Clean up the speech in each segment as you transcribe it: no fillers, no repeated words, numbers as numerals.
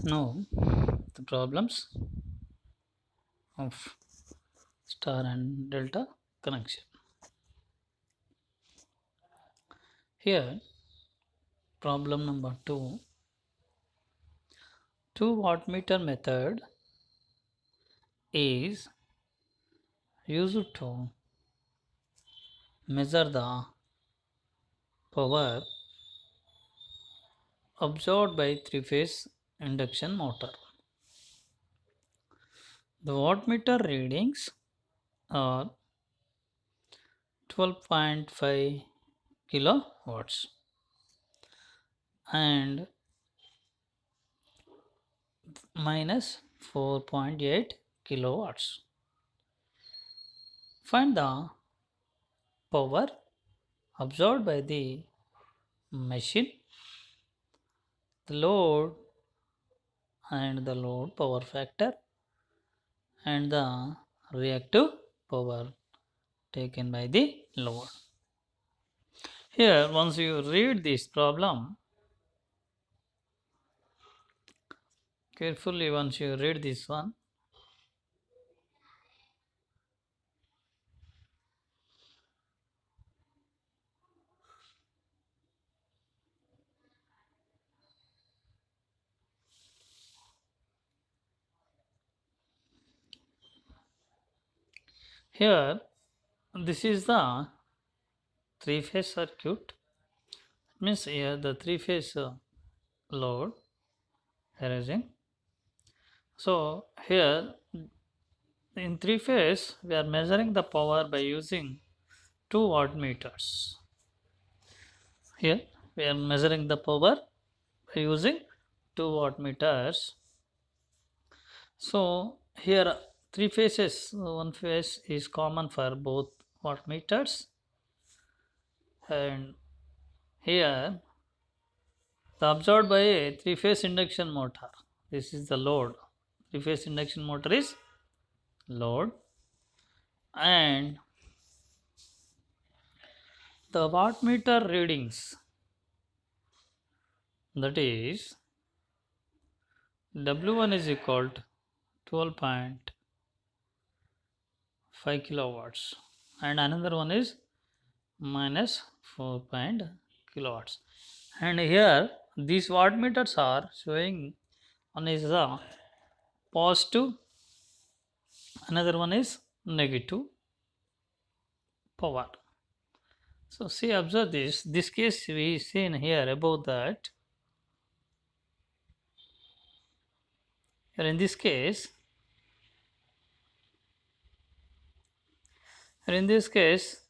Now, the problems of star and delta connection. Here, problem number 2. 2 wattmeter method is used to measure the power absorbed by three-phase induction motor. The wattmeter readings are 12.5 kilowatts and minus 4.8 kilowatts. Find the power absorbed by the machine, the load and the load power factor, and the reactive power taken by the load. Here, once you read this problem carefully, once you read this one, here this is the three-phase circuit. Means here the three-phase load arising. So here in three-phase we are measuring the power by using 2 wattmeters. Here we are measuring the power by using 2 wattmeters. So here three phases, one phase is common for both wattmeters, and here the absorbed by a three-phase induction motor. This is the load. Three-phase induction motor is load, and the wattmeter readings, that is W1 is equal to 12.5 kilowatts and another one is minus 4 kilowatts. And here these wattmeters are showing, one is the positive, another one is negative power. So see, observe this case we seen here above that. Here in this case, here in this case,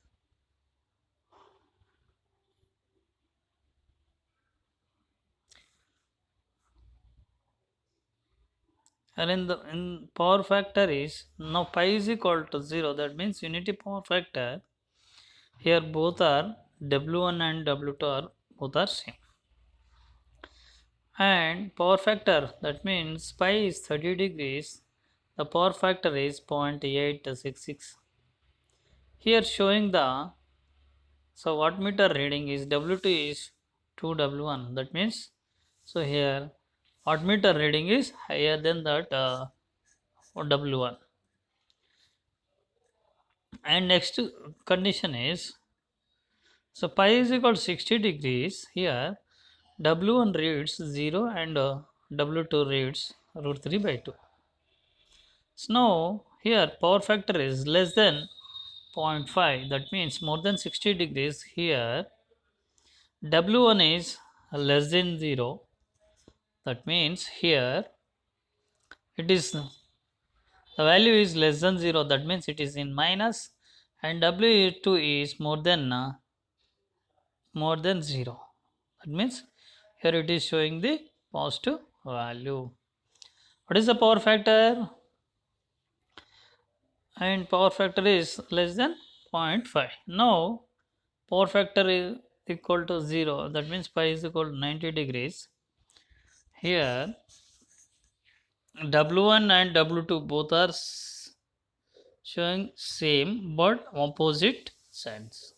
and in power factor is now pi is equal to 0. That means unity power factor. Here both are W1 and W2 are both are same. And power factor, that means pi is 30 degrees. The power factor is 0.866. Here showing the, so wattmeter reading is W2 is 2W1. That means, so here wattmeter reading is higher than that W1. And next condition is, so pi is equal to 60 degrees. Here W1 reads 0 and W2 reads root 3 by 2. So now here power factor is less than 0.5, that means more than 60 degrees. Here W1 is less than 0, that means here it is, the value is less than 0, that means it is in minus, and W2 is more than 0, that means here it is showing the positive value. What is the power factor? And power factor is less than 0.5. Now power factor is equal to 0, that means pi is equal to 90 degrees. Here W1 and W2 both are showing same but opposite signs.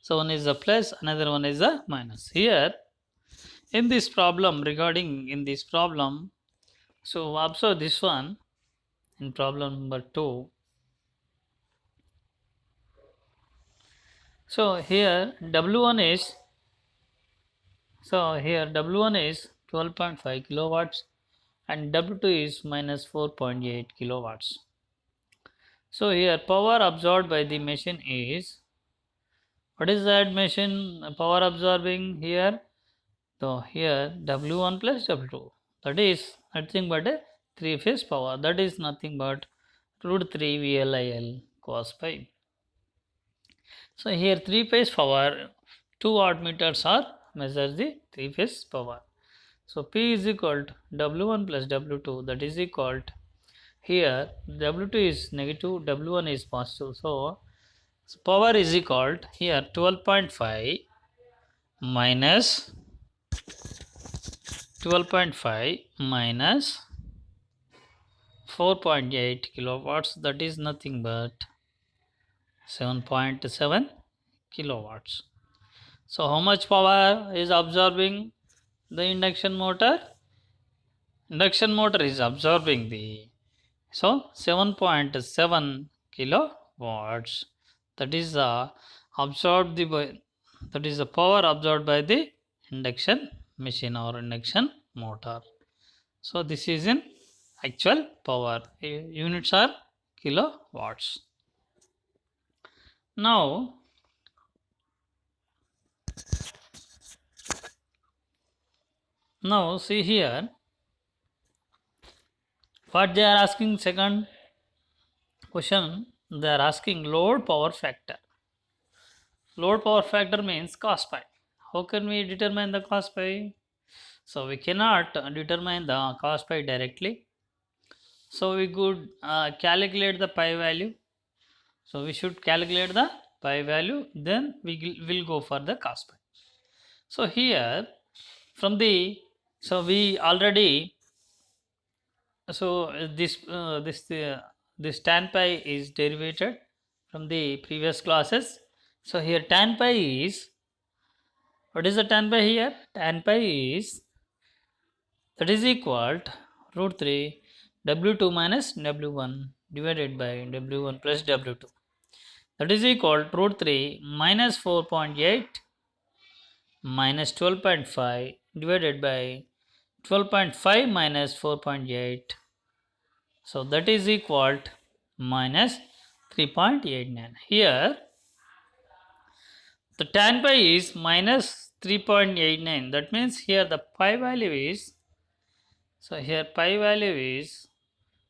So one is a plus, another one is a minus. Here in this problem, regarding in this problem, So observe this one in problem number 2. So here W1 is, W1 is 12.5 kilowatts and W2 is minus 4.8 kilowatts. So here power absorbed by the machine is, what is that machine power absorbing here? So here W1 plus W2, that is nothing but a 3-phase power, that is nothing but root 3 VLIL cos pi. So here 3-phase power, 2 wattmeters are measure the 3-phase power. So P is equal to W1 plus W2, that is equal to, here W2 is negative, W1 is positive. So power is equal to here 12.5 minus 4.8 kilowatts, that is nothing but 7.7 kilowatts. So how much power is absorbing the induction motor? Induction motor is absorbing the, so 7.7 kilowatts, that is the absorbed the, that is the power absorbed by the induction machine or induction motor. So this is in actual power, units are kilowatts. Now see here what they are asking. Second question, they are asking load power factor. Load power factor means cos pi. How can we determine the cos pi? So we cannot determine the cos pi directly. So we could calculate the pi value. So we should calculate the pi value, then we will go for the cos pi. So here from the, so we already, so this tan pi is derivated from the previous classes. So here tan pi is, what is the tan pi here? Tan pi is, that is equal to root 3 W2 minus W1 divided by W1 plus W2, that is equal to root 3 minus 4.8 minus 12.5 divided by 12.5 minus 4.8, so that is equal to minus 3.89. Here the tan pi is minus 3.89, that means here the pi value is, so here pi value is,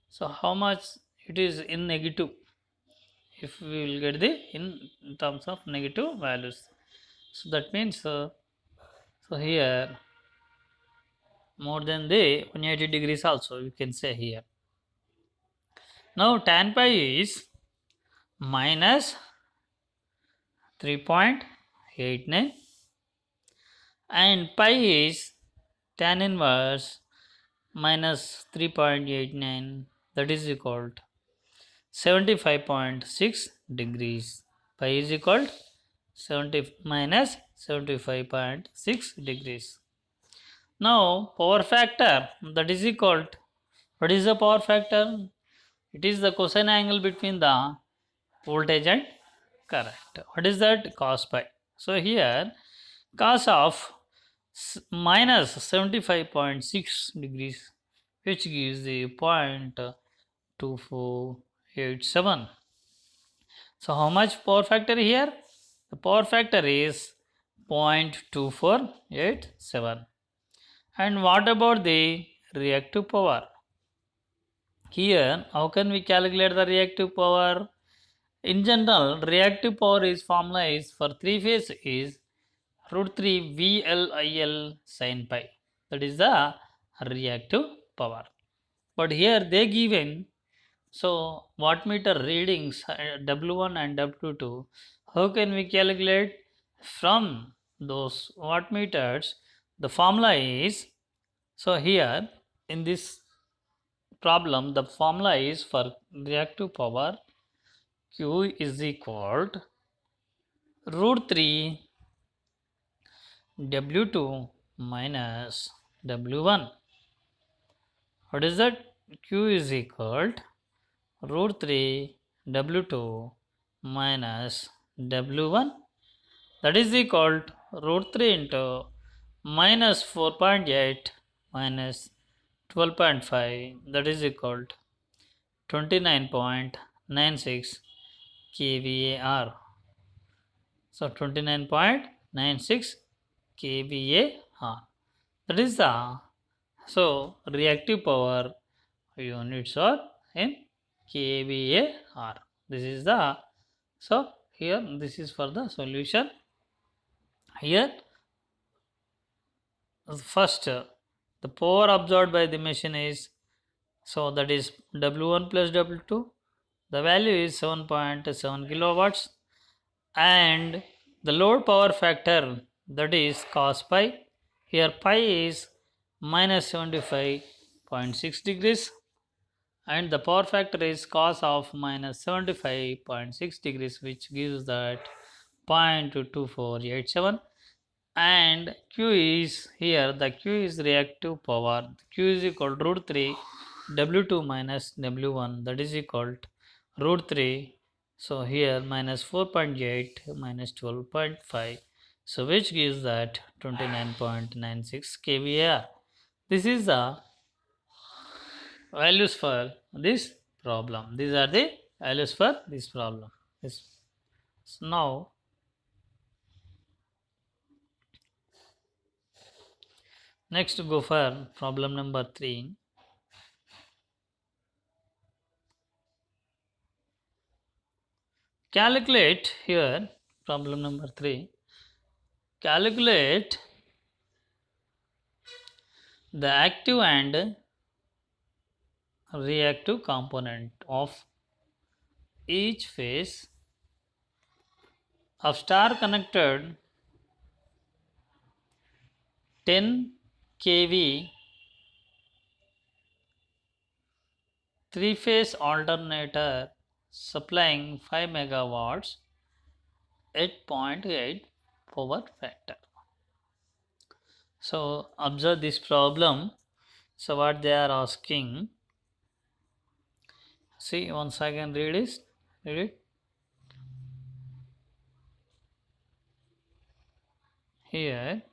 so how much it is in negative, if we will get the in terms of negative values. So that means so here more than the 180 degrees also you can say here. Now tan pi is minus 3.89 and pi is tan inverse minus 3.89, that is equal to 75.6 degrees. Pi is equal to 70 minus 75.6 degrees. Now power factor, that is equal to, what is the power factor? It is the cosine angle between the voltage and current. What is that? Cos pi. So here cos of minus 75.6 degrees, which gives the 0.2487. So how much power factor here? The power factor is 0.2487. And what about the reactive power? Here how can we calculate the reactive power? In general, reactive power is formula is for 3-phase is root 3 VLIL sin pi, that is the reactive power. But here they given, so wattmeter readings W1 and W2, how can we calculate from those wattmeters? The formula is, so here in this problem the formula is for reactive power, Q is equal to root 3 W2 minus W1 What is that? Q is equal to root 3 W2 minus W1, that is equal to root 3 into minus 4.8 minus 12.5, that is equal to 29.96 kVAR. So 29.96 kVAR. That is the reactive power units are in kVAR. This is the here this is for the solution. Here first the power absorbed by the machine is that is W1 plus W2. The value is 7.7 kilowatts, and the load power factor, that is cos pi. Here pi is minus 75.6 degrees, and the power factor is cos of minus 75.6 degrees, which gives that 0.2487. And Q is here, the Q is reactive power. Q is equal to root 3 W2 minus W1, that is equal to root 3. So here minus 4.8 minus 12.5, so which gives that 29.96 kVAR. This is the values for this problem. These are the values for this problem. Yes. So now next go for problem number 3. Calculate here problem number 3. Calculate the active and reactive component of each phase of star connected 10 kV 3-phase alternator supplying 5 megawatts 8.8 power factor. So observe this problem. So what they are asking, see once again read it. Here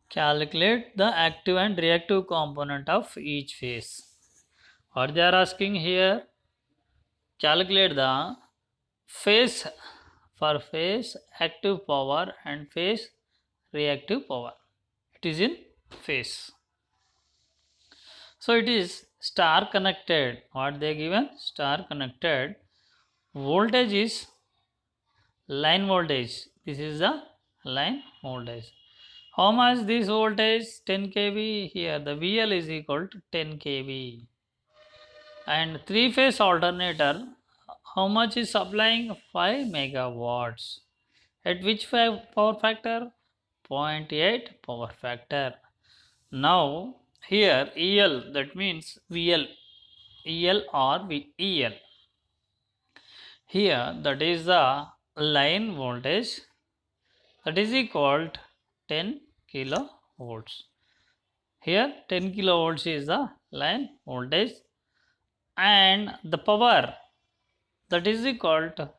calculate the active and reactive component of each phase. What they are asking here, calculate the phase for phase active power and phase reactive power. It is in phase. So it is star connected. What they given? Star connected. Voltage is line voltage. This is the line voltage. How much this voltage? 10 kV. Here the VL is equal to 10 kV. And 3-phase alternator, how much is supplying? 5 megawatts. At which power factor? 0.8 power factor. Now here EL, that means VL, EL or EL. Here that is the line voltage, that is equal to 10 kilovolts. Here 10 kilovolts is the line voltage, and the power, that is equal to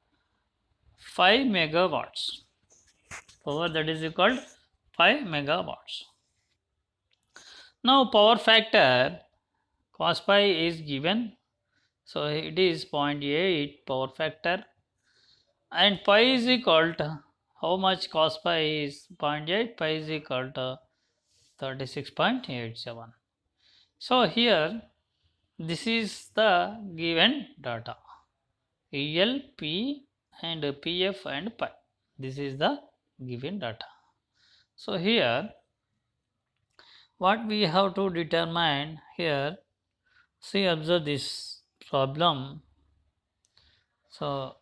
5 megawatts. Power, that is equal to 5 megawatts. Now power factor cos pi is given, so it is 0.8 power factor, and pi is equal to how much? Cos pi is 0.8, pi is equal to 36.87. So here this is the given data, EL, P and PF and pi. This is the given data. So here what we have to determine here, see observe this problem. So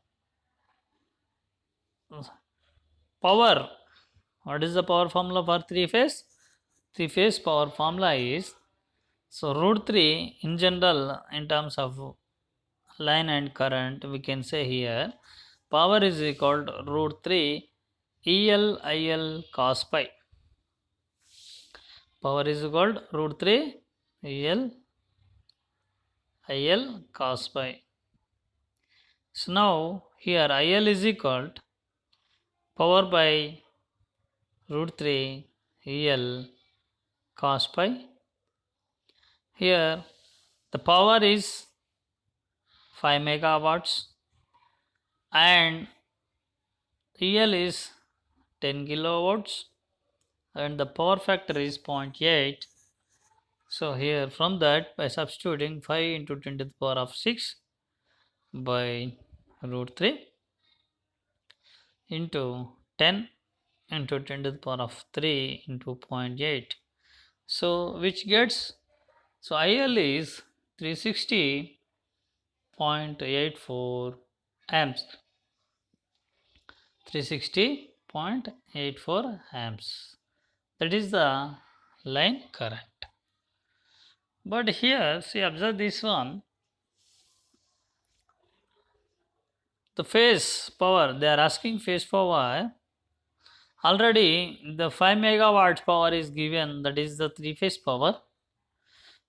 power, what is the power formula for 3-phase? 3-phase power formula is, so root 3 in general in terms of line and current, we can say here power is equal to root 3 EL IL cos pi. Power is equal to root 3 IL cos pi. So now here IL is equal to power by root 3 EL cos pi. Here the power is 5 megawatts and EL is 10 kilowatts and the power factor is 0.8. So here from that, by substituting 5 into 10 to the power of 6 by root 3 into 10 into 10 to the power of 3 into 0.8. So which gets, so IL is 360.84 amps. 360.84 amps. That is the line current. But here, see, observe this one. The phase power, they are asking phase power. Already the 5 megawatts power is given, that is the 3-phase power.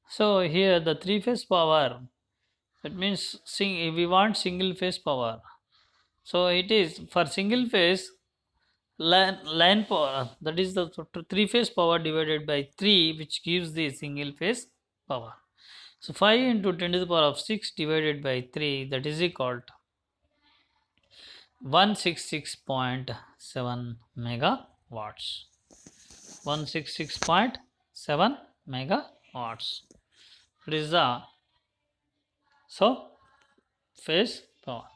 So here the 3-phase power, that means we want single phase power. So it is for single phase line power, that is the 3-phase power divided by 3, which gives the single phase power. So 5 into 10 to the power of 6 divided by 3, that is equal to 166.7 megawatts. 166.7 megawatts. It is the phase power.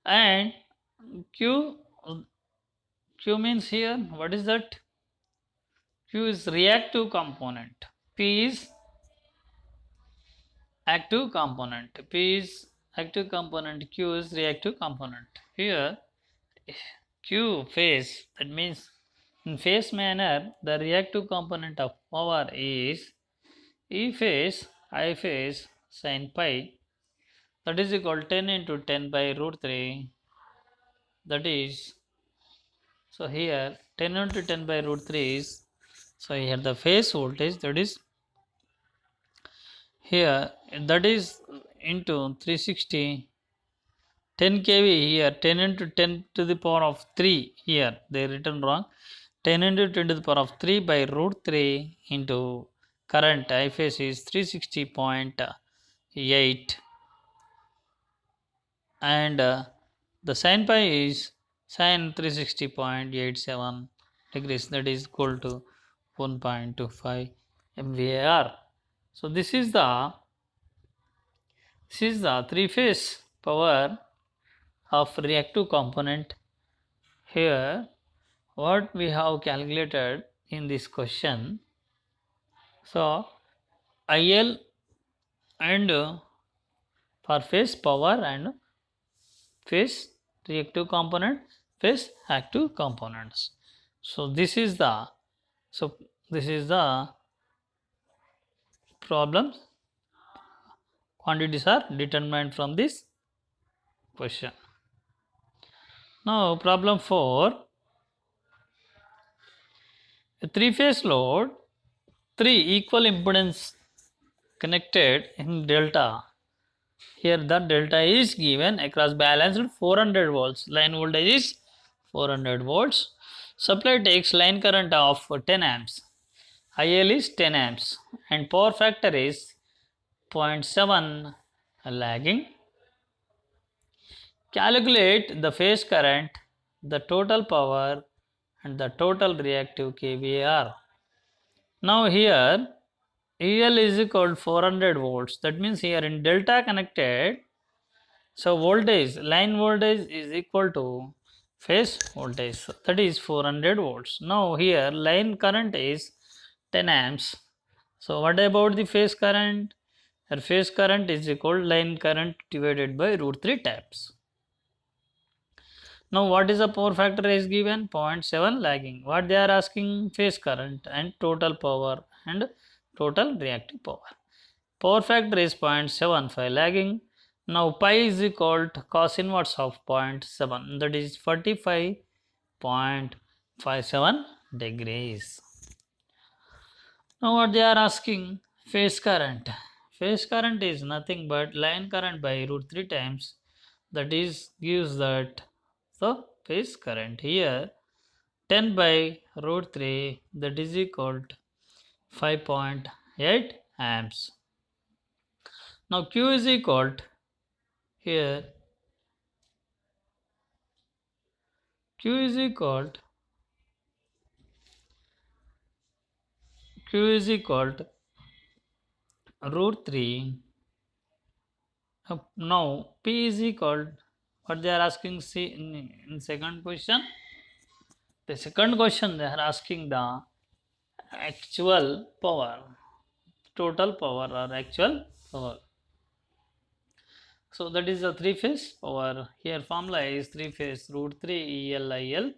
And Q means here, what is that? Q is reactive component. P is active component. P is active component. Q is reactive component. Here Q phase, that means in phase manner the reactive component of power is E phase I phase sin pi, that is equal to 10 into 10 by root 3, that is, so here 10 into 10 by root 3 is, so here the phase voltage, that is here, that is into 360 10 kV here, 10 into 10 to the power of 3 here, they written wrong, 10 into 10 to the power of 3 by root 3 into current I phase is 360.8 and the sin pi is sin 360.87 degrees, that is equal to 1.25 MVAR. So this is the 3-phase power of reactive component. Here what we have calculated in this question, so IL and for phase power and phase reactive component, phase active components. So this is the problem. Quantities are determined from this question. Now problem 4. A 3-phase load, 3 equal impedance connected in delta. Here the delta is given across balanced 400 volts. Line voltage is 400 volts. Supply takes line current of 10 amps. IL is 10 amps and power factor is 0.7 lagging. Calculate the phase current, the total power and the total reactive kVAR. Now here EL is equal to 400 volts. That means here in delta connected, so voltage, line voltage is equal to phase voltage, that is 400 volts. Now here line current is 10 amps. So what about the phase current? Her phase current is equal to line current divided by root 3 times. Now what is the power factor is given? 0.7 lagging. What they are asking? Phase current and total power and total reactive power. Power factor is 0.75 lagging. Now pi is equal to cos inverse of 0.7, that is 45.57 degrees. Now what they are asking, phase current. Phase current is nothing but line current by root 3 times, that is gives that the phase current. Here 10 by root 3, that is equal to 5.8 amps. Now Q is equal to, here Q is equal to Q is equal to root 3. Now P is equal to, what they are asking, see in second question. The second question they are asking the actual power, total power or actual power. So that is the three phase power. Here formula is three phase root 3 ELIL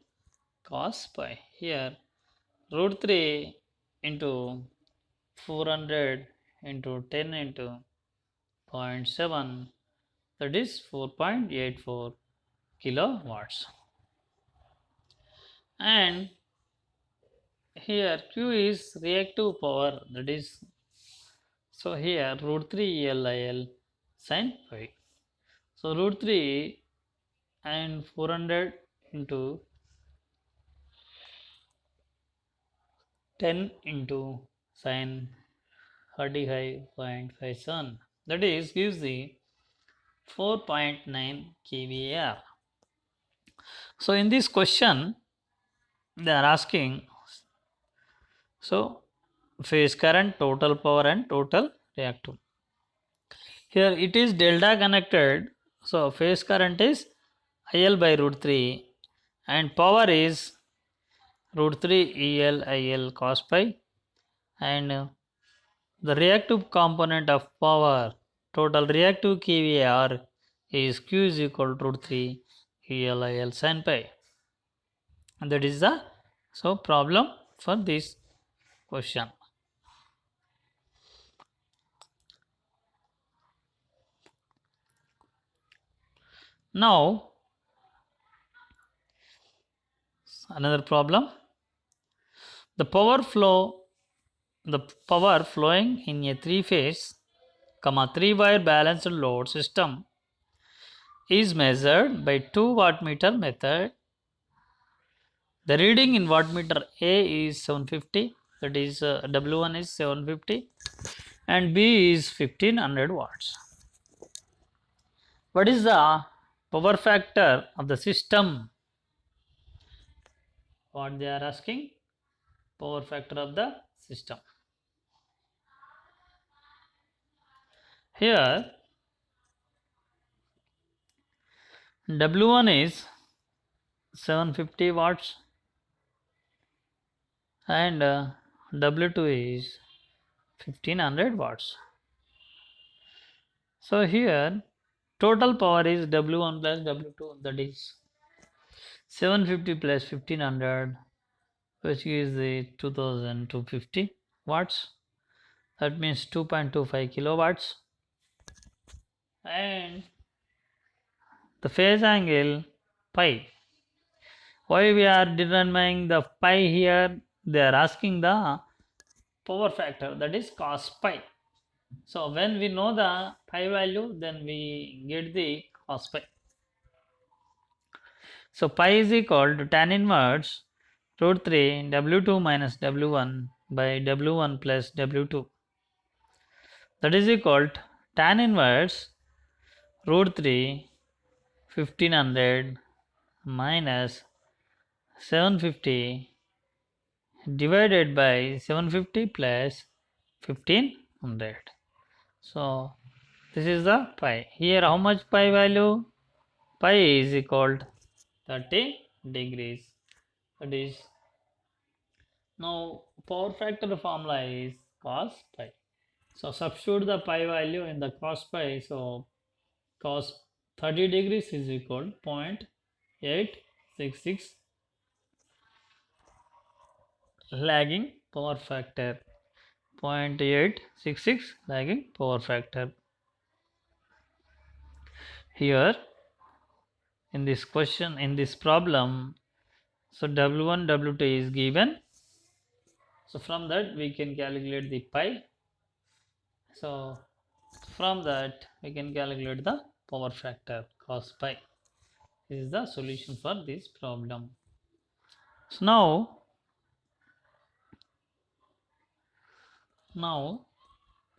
cos pi. Here root 3 into 400 into 10 into 0.7, that is 4.84 kilowatts. And here Q is reactive power, that is, so here root 3 ELIL sin phi. So root 3 and 400 into 10 into sin 35.57, that is gives the 4.9 kVAr. So in this question they are asking, so phase current, total power and total reactive. Here it is delta connected, so phase current is IL by root 3 and power is root 3 EL cos pi, and the reactive component of power, total reactive kVAr, is Q is equal to root 3 EL sin pi. And that is the so problem for this question. Now another problem. The power flowing in a three phase, three wire balanced load system is measured by 2 wattmeter method. The reading in wattmeter A is 750, that is W1 is 750 and B is 1500 watts. What is the power factor of the system? What they are asking? Power factor of the system. Here W1 is 750 watts and W2 is 1500 watts. So here total power is W1 plus W2, that is 750 plus 1500, which is the 2250 watts. That means 2.25 kilowatts. And the phase angle pi. Why we are determining the pi here? They are asking the power factor, that is cos pi. So when we know the pi value, then we get the cos pi. So pi is equal to tan inverse root 3 W2 minus W1 by W1 plus W2. That is equal to tan inverse root 3 1500 minus 750 divided by 750 plus 1500. So this is the pi. Here how much pi value? Pi is equal to 30 degrees. That is, now power factor formula is cos pi. So substitute the pi value in the cos pi. So cos 30 degrees is equal to 0.866 lagging power factor. 0.866 lagging power factor. Here in this question, in this problem, so W1 W2 is given. So from that we can calculate the pi. So from that we can calculate the power factor cos pi. This is the solution for this problem. So now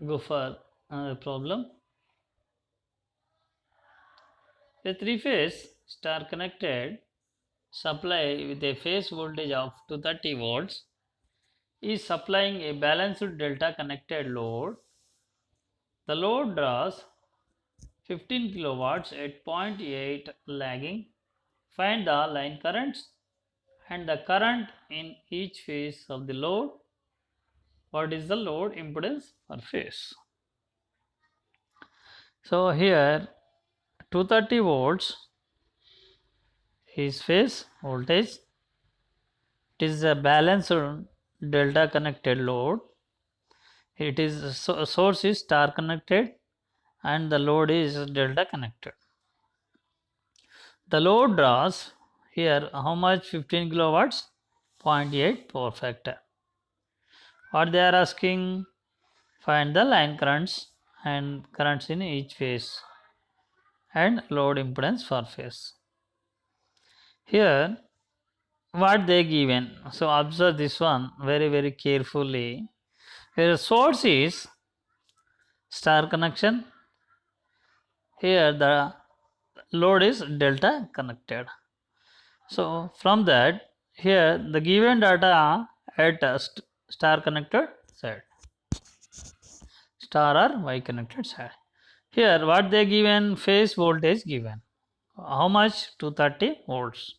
go for another problem. A three-phase star connected supply with a phase voltage of 230 volts is supplying a balanced delta connected load. The load draws 15 kilowatts at zero point 0.8 lagging. Find the line currents and the current in each phase of the load. What is the load impedance per phase? So here 230 volts is phase voltage. It is a balanced delta connected load. It is source is star connected and the load is delta connected. The load draws here how much? 15 kilowatts, 0.8 power factor. What they are asking? Find the line currents and currents in each phase and load impedance for phase. Here what they given? So observe this one very carefully. Here source is star connection. Here the load is delta connected. So from that here the given data at star connected side, star or Y connected side. Here what they given? Phase voltage given. How much? 230 volts.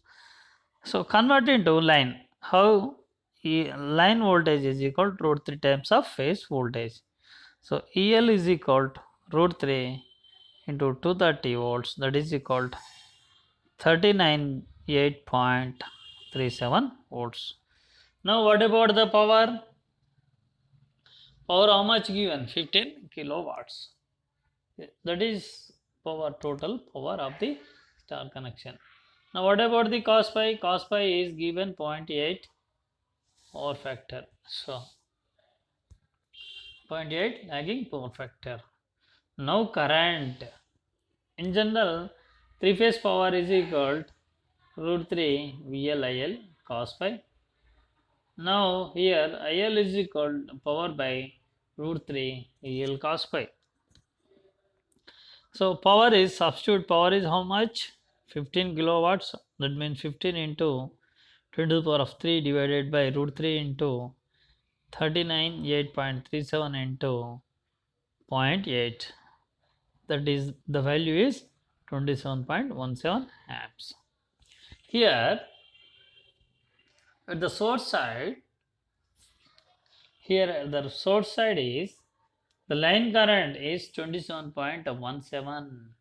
So convert into line. How? Line voltage is equal to root 3 times of phase voltage. So EL is equal to root 3 into 230 volts, that is equal to 398.37 volts. Now what about the power? Power how much given? 15 kilowatts. That is power, total power of the star connection. Now what about the cos pi? Cos pi is given 0.8 power factor. So 0.8 lagging power factor. Now current. In general, three-phase power is equal to root 3 VL IL cos pi. Now here IL is equal to power by root 3 VL cos pi. So power is, substitute power is how much? 15 kilowatts. That means 15 into 10 to the power of 3 divided by root 3 into 398.37 into 0.8. That is, the value is 27.17 amps. Here at the source side, here the source side is, the line current is 27.17.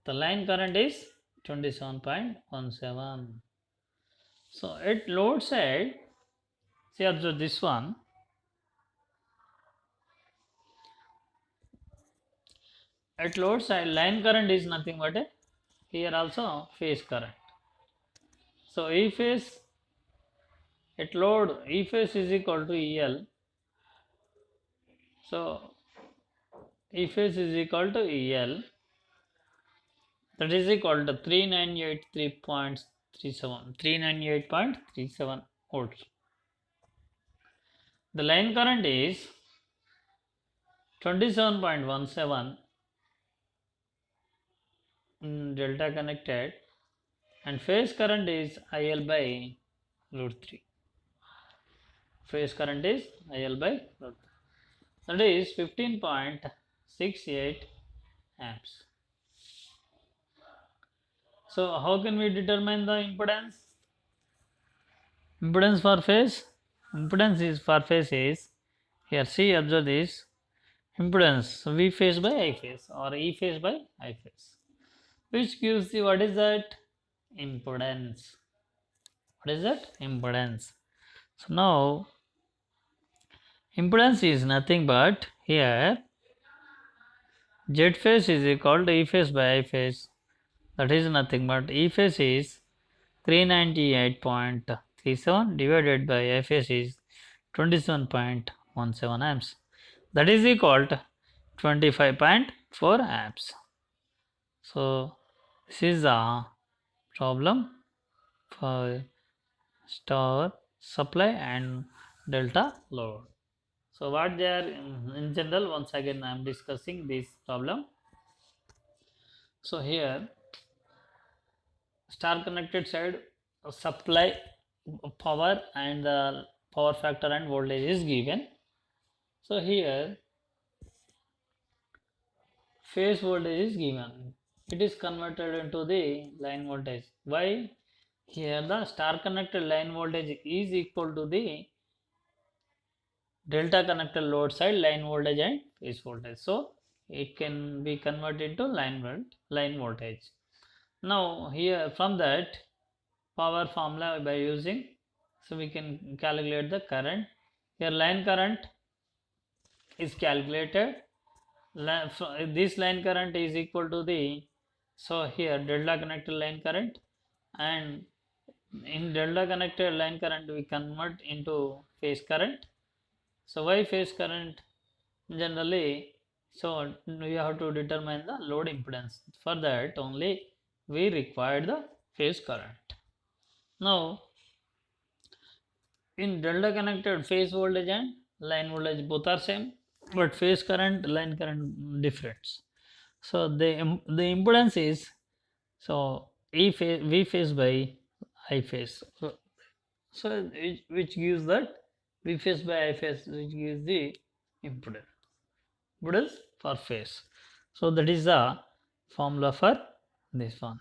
The line current is 27.17. So at load side, see, observe this one. At load side, line current is nothing but a, here also phase current. So E phase at load, E phase is equal to EL. So E phase is equal to EL. That is equal to 398.37 volts. The line current is 27.17 delta connected, and phase current is IL by root 3. Phase current is IL by root 3. That is 15.68 amps. So how can we determine the impedance? Impedance for phase? Impedance is for phase is, here see, observe this, impedance V phase by I phase or E phase by I phase, which gives the, what is that? Impedance. What is that? Impedance. So now impedance is nothing but here Z phase is equal to E phase by I phase. That is nothing but E phase is 398.37 37 divided by Fs is 27.17 amps. That is equal to 25.4 amps. So this is a problem for star supply and delta load. So what they are in general, once again I am discussing this problem. So here star connected side supply power and the power factor and voltage is given. So here phase voltage is given. It is converted into the line voltage. Why? Here the star connected line voltage is equal to the delta connected load side line voltage and phase voltage. So it can be converted to line voltage. Now here from that power formula by using, so we can calculate the current. Here line current is calculated. This line current is equal to the, so here delta connected line current, and in delta connected line current we convert into phase current. So why phase current? Generally, so we have to determine the load impedance. For that only we require the phase current. Now in delta connected phase voltage and line voltage both are same, but phase current line current difference. So the impedance is, so V phase by I phase. So which gives that V phase by I phase, which gives the impedance for phase. So that is the formula for this one.